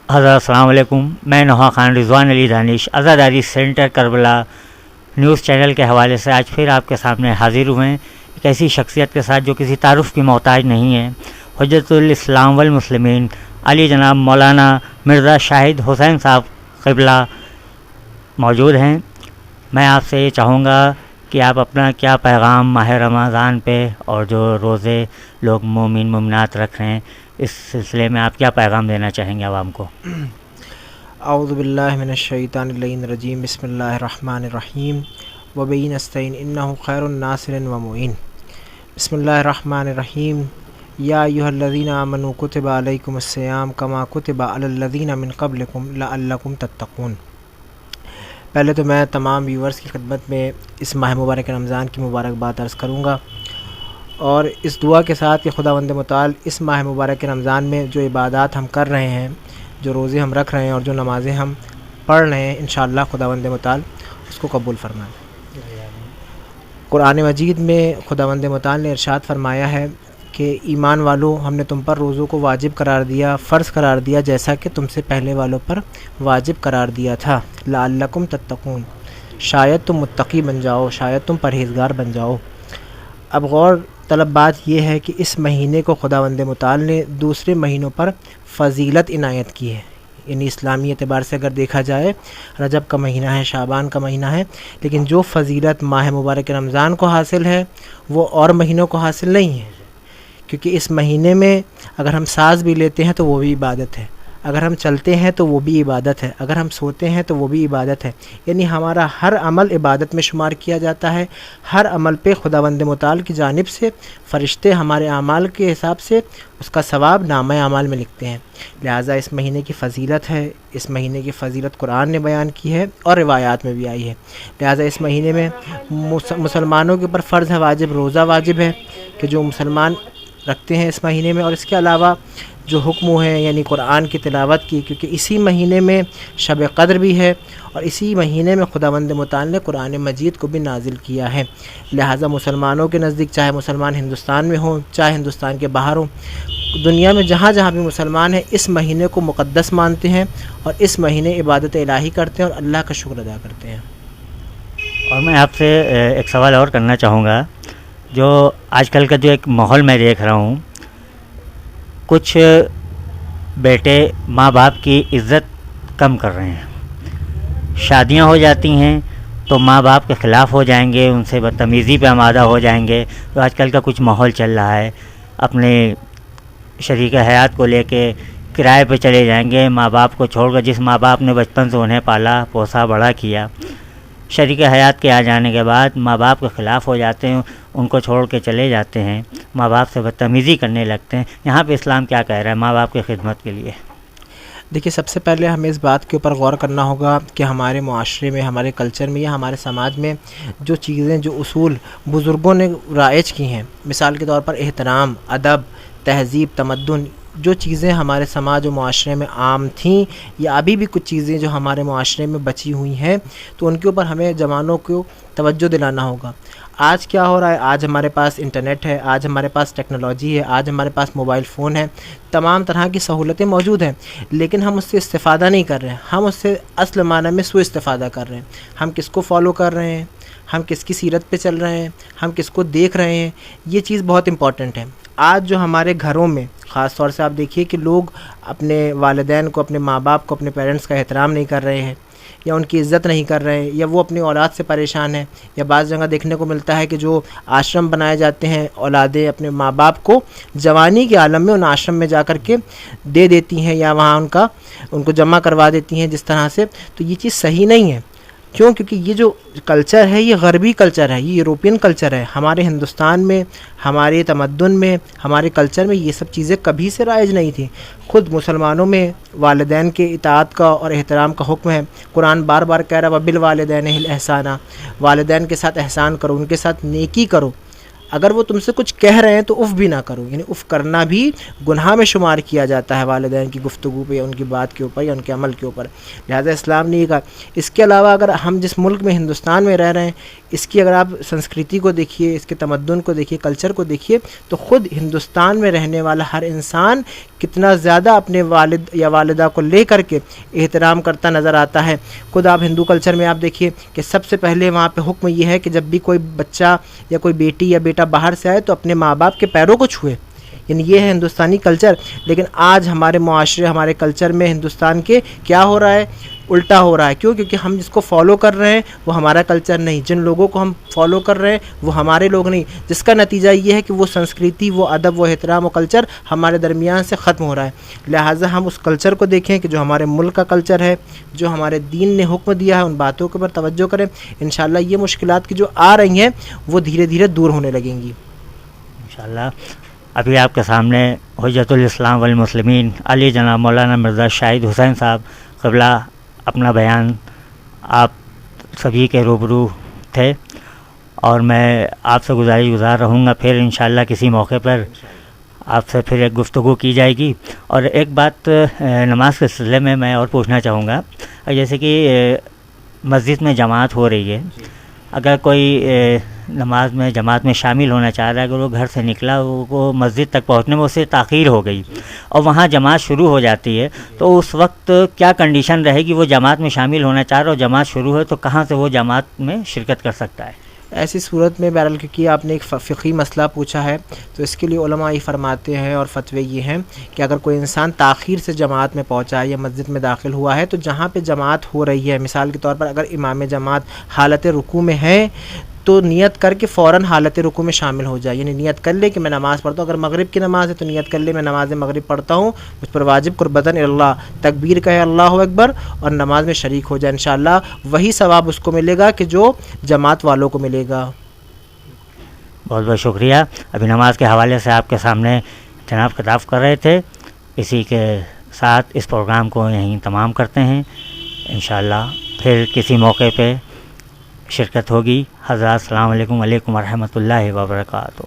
حضرت السلام علیکم. میں نوحہ خان رضوان علی دانش عزاداری سینٹر کربلا نیوز چینل کے حوالے سے آج پھر آپ کے سامنے حاضر ہوئے ہیں، ایک ایسی شخصیت کے ساتھ جو کسی تعارف کی محتاج نہیں ہے. حجت الاسلام والمسلمین علی جناب مولانا مرزا شاہد حسین صاحب قبلہ موجود ہیں. میں آپ سے یہ چاہوں گا کہ آپ اپنا کیا پیغام ماہ رمضان پہ اور جو روزے لوگ مومن مومنات رکھ رہے ہیں اس سلسلے میں آپ کیا پیغام دینا چاہیں گے عوام کو؟ اعوذ باللہ من الشیطان اللعین الرجیم. بسم اللہ الرحمن الرحیم. وبہ نستعین انہ خیر ناصر و معین. بسم اللہ الرحمن الرحیم. یا ایھا الذین آمنوا کتب علیکم الصیام کما کتب علی الذین من قبلکم لعلکم تتقون. پہلے تو میں تمام ویورز کی خدمت میں اس ماہ مبارک رمضان کی مبارکباد عرض کروں گا، اور اس دعا کے ساتھ کہ خداوند متعال اس ماہ مبارک رمضان میں جو عبادات ہم کر رہے ہیں، جو روزے ہم رکھ رہے ہیں اور جو نمازیں ہم پڑھ رہے ہیں، انشاءاللہ خداوند متعال اس کو قبول فرمائے. قرآن مجید میں خداوند متعال نے ارشاد فرمایا ہے کہ ایمان والو، ہم نے تم پر روزوں کو واجب قرار دیا، فرض قرار دیا، جیسا کہ تم سے پہلے والوں پر واجب قرار دیا تھا. لعلکم تتقون، شاید تم متقی بن جاؤ، شاید تم پرہیزگار بن جاؤ. اب غور طلب بات یہ ہے کہ اس مہینے کو خداوند متعال نے دوسرے مہینوں پر فضیلت عنایت کی ہے. یعنی اسلامی اعتبار سے اگر دیکھا جائے رجب کا مہینہ ہے، شعبان کا مہینہ ہے، لیکن جو فضیلت ماہ مبارک رمضان کو حاصل ہے وہ اور مہینوں کو حاصل نہیں ہے. کیونکہ اس مہینے میں اگر ہم سانس بھی لیتے ہیں تو وہ بھی عبادت ہے، اگر ہم چلتے ہیں تو وہ بھی عبادت ہے، اگر ہم سوتے ہیں تو وہ بھی عبادت ہے. یعنی ہمارا ہر عمل عبادت میں شمار کیا جاتا ہے. ہر عمل پہ خداوند متعال کی جانب سے فرشتے ہمارے اعمال کے حساب سے اس کا ثواب نامہ اعمال میں لکھتے ہیں. لہٰذا اس مہینے کی فضیلت ہے، اس مہینے کی فضیلت قرآن نے بیان کی ہے اور روایات میں بھی آئی ہے. لہٰذا اس مہینے میں مسلمانوں کے اوپر فرض ہے، واجب روزہ واجب ہے کہ جو مسلمان رکھتے ہیں اس مہینے میں. اور اس کے علاوہ جو حکم ہے یعنی قرآن کی تلاوت کی، کیونکہ اسی مہینے میں شب قدر بھی ہے اور اسی مہینے میں خداوند متعال نے قرآن مجید کو بھی نازل کیا ہے. لہٰذا مسلمانوں کے نزدیک، چاہے مسلمان ہندوستان میں ہوں چاہے ہندوستان کے باہر ہوں، دنیا میں جہاں جہاں بھی مسلمان ہیں اس مہینے کو مقدس مانتے ہیں اور اس مہینے عبادت الہی کرتے ہیں اور اللہ کا شکر ادا کرتے ہیں. اور میں آپ سے ایک سوال اور کرنا چاہوں گا. جو آج کل کا جو ایک ماحول میں دیکھ رہا ہوں، کچھ بیٹے ماں باپ کی عزت کم کر رہے ہیں. شادیاں ہو جاتی ہیں تو ماں باپ کے خلاف ہو جائیں گے، ان سے بدتمیزی پہ آمادہ ہو جائیں گے. تو آج کل کا کچھ ماحول چل رہا ہے، اپنے شریک حیات کو لے کے کرائے پہ چلے جائیں گے ماں باپ کو چھوڑ کر، جس ماں باپ نے بچپن سے انہیں پالا پوسا بڑا کیا. شریک حیات کے آ جانے کے بعد ماں باپ کے خلاف ہو جاتے ہیں، ان کو چھوڑ کے چلے جاتے ہیں، ماں باپ سے بدتمیزی کرنے لگتے ہیں. یہاں پہ اسلام کیا کہہ رہا ہے ماں باپ کی خدمت کے لیے؟ دیکھیے، سب سے پہلے ہمیں اس بات کے اوپر غور کرنا ہوگا کہ ہمارے معاشرے میں، ہمارے کلچر میں یا ہمارے سماج میں جو چیزیں، جو اصول بزرگوں نے رائج کی ہیں، مثال کے طور پر احترام، ادب، تہذیب، تمدن، جو چیزیں ہمارے سماج و معاشرے میں عام تھیں یا ابھی بھی کچھ چیزیں جو ہمارے معاشرے میں بچی ہوئی ہیں، تو ان کے اوپر ہمیں جوانوں کو توجہ دلانا ہوگا. آج کیا ہو رہا ہے؟ آج ہمارے پاس انٹرنیٹ ہے، آج ہمارے پاس ٹیکنالوجی ہے، آج ہمارے پاس موبائل فون ہے، تمام طرح کی سہولتیں موجود ہیں، لیکن ہم اس سے استفادہ نہیں کر رہے ہیں. ہم اس سے اصل معنی میں سوء استفادہ کر رہے ہیں. ہم کس کو فالو کر رہے ہیں، ہم کس کی سیرت پہ چل رہے ہیں، ہم کس کو دیکھ رہے ہیں، یہ چیز بہت امپورٹنٹ ہے. آج جو ہمارے گھروں میں خاص طور سے آپ دیکھیے کہ لوگ اپنے والدین کو، اپنے ماں باپ کو، اپنے پیرنٹس کا احترام نہیں کر رہے ہیں یا ان کی عزت نہیں کر رہے ہیں، یا وہ اپنی اولاد سے پریشان ہیں. یا بعض جگہ دیکھنے کو ملتا ہے کہ جو آشرم بنائے جاتے ہیں، اولادیں اپنے ماں باپ کو جوانی کے عالم میں ان آشرم میں جا کر کے دے دیتی ہیں یا وہاں ان کو جمع کروا دیتی ہیں جس طرح سے. تو یہ چیز صحیح نہیں ہے. کیوں؟ کیونکہ یہ جو کلچر ہے یہ غربی کلچر ہے، یہ یوروپین کلچر ہے. ہمارے ہندوستان میں، ہمارے تمدن میں، ہمارے کلچر میں یہ سب چیزیں کبھی سے رائج نہیں تھیں. خود مسلمانوں میں والدین کے اطاعت کا اور احترام کا حکم ہے. قرآن بار بار کہہ رہا ہے وَبِالْوَالِدَيْنِ إِحْسَانًا، والدین کے ساتھ احسان کرو، ان کے ساتھ نیکی کرو. اگر وہ تم سے کچھ کہہ رہے ہیں تو اف بھی نہ کرو، یعنی اف کرنا بھی گناہ میں شمار کیا جاتا ہے والدین کی گفتگو پہ یا ان کی بات کے اوپر یا ان کے عمل کے اوپر، لہٰذا اسلام نے یہ کہا۔ اس کے علاوہ اگر ہم جس ملک میں ہندوستان میں رہ رہے ہیں، اس کی اگر آپ سنسکرتی کو دیکھیے، اس کے تمدن کو دیکھیے، کلچر کو دیکھیے، تو خود ہندوستان میں رہنے والا ہر انسان کتنا زیادہ اپنے والد یا والدہ کو لے کر کے احترام کرتا نظر آتا ہے۔ خود آپ ہندو کلچر میں آپ دیکھیے کہ سب سے پہلے وہاں پہ حکم یہ ہے کہ جب بھی کوئی بچہ یا کوئی بیٹی یا بیٹا باہر سے آئے تو اپنے ماں باپ کے پیروں کو چھوئے، یعنی یہ ہے ہندوستانی کلچر۔ لیکن آج ہمارے معاشرے، ہمارے کلچر میں ہندوستان کے کیا ہو رہا ہے؟ الٹا ہو رہا ہے۔ کیوں؟ کیونکہ ہم جس کو فالو کر رہے ہیں وہ ہمارا کلچر نہیں، جن لوگوں کو ہم فالو کر رہے ہیں وہ ہمارے لوگ نہیں، جس کا نتیجہ یہ ہے کہ وہ سنسکرتی، وہ ادب، وہ احترام و کلچر ہمارے درمیان سے ختم ہو رہا ہے۔ لہٰذا ہم اس کلچر کو دیکھیں کہ جو ہمارے ملک کا کلچر ہے، جو ہمارے دین نے حکم دیا ہے، ان باتوں کے اوپر توجہ کریں۔ انشاءاللہ یہ مشکلات کی جو آ رہی ہیں وہ دھیرے دھیرے دور ہونے لگیں گی انشاءاللہ۔ ابھی آپ کے سامنے حجت الاسلام والمسلمین علی جناب مولانا مرزا شاہد حسین صاحب قبلہ اپنا بیان آپ سبھی کے روبرو تھے، اور میں آپ سے گزار رہوں گا پھر انشاءاللہ کسی موقع پر آپ سے پھر ایک گفتگو کی جائے گی۔ اور ایک بات نماز کے سلسلے میں اور پوچھنا چاہوں گا، جیسے کہ مسجد میں جماعت ہو رہی ہے، اگر کوئی نماز میں جماعت میں شامل ہونا چاہ رہا ہے، اگر وہ گھر سے نکلا، وہ مسجد تک پہنچنے میں اسے تاخیر ہو گئی اور وہاں جماعت شروع ہو جاتی ہے، تو اس وقت کیا کنڈیشن رہے گی؟ وہ جماعت میں شامل ہونا چاہ رہا اور جماعت شروع ہے تو کہاں سے وہ جماعت میں شرکت کر سکتا ہے؟ ایسی صورت میں بہرحال کیونکہ آپ نے ایک فقہی مسئلہ پوچھا ہے تو اس کے لیے علماء یہ فرماتے ہیں اور فتوے یہ ہیں کہ اگر کوئی انسان تاخیر سے جماعت میں پہنچا ہے یا مسجد میں داخل ہوا ہے تو جہاں پہ جماعت ہو رہی ہے، مثال کے طور پر اگر امام جماعت حالت رکوع میں ہے تو نیت کر کے فوراً حالت رکوع میں شامل ہو جائے، یعنی نیت کر لے کہ میں نماز پڑھتا ہوں۔ اگر مغرب کی نماز ہے تو نیت کر لے میں نماز مغرب پڑھتا ہوں، مجھ پر واجب قربتاً اللہ، تکبیر کہے اللہ اکبر اور نماز میں شریک ہو جائے، انشاءاللہ وہی ثواب اس کو ملے گا کہ جو جماعت والوں کو ملے گا۔ بہت بہت شکریہ۔ ابھی نماز کے حوالے سے آپ کے سامنے جناب خطاب کر رہے تھے، اسی کے ساتھ اس پروگرام کو یہیں تمام کرتے ہیں، انشاءاللہ پھر کسی موقع پہ شرکت ہوگی۔ حضرات السلام علیکم ورحمۃ اللہ وبرکاتہ۔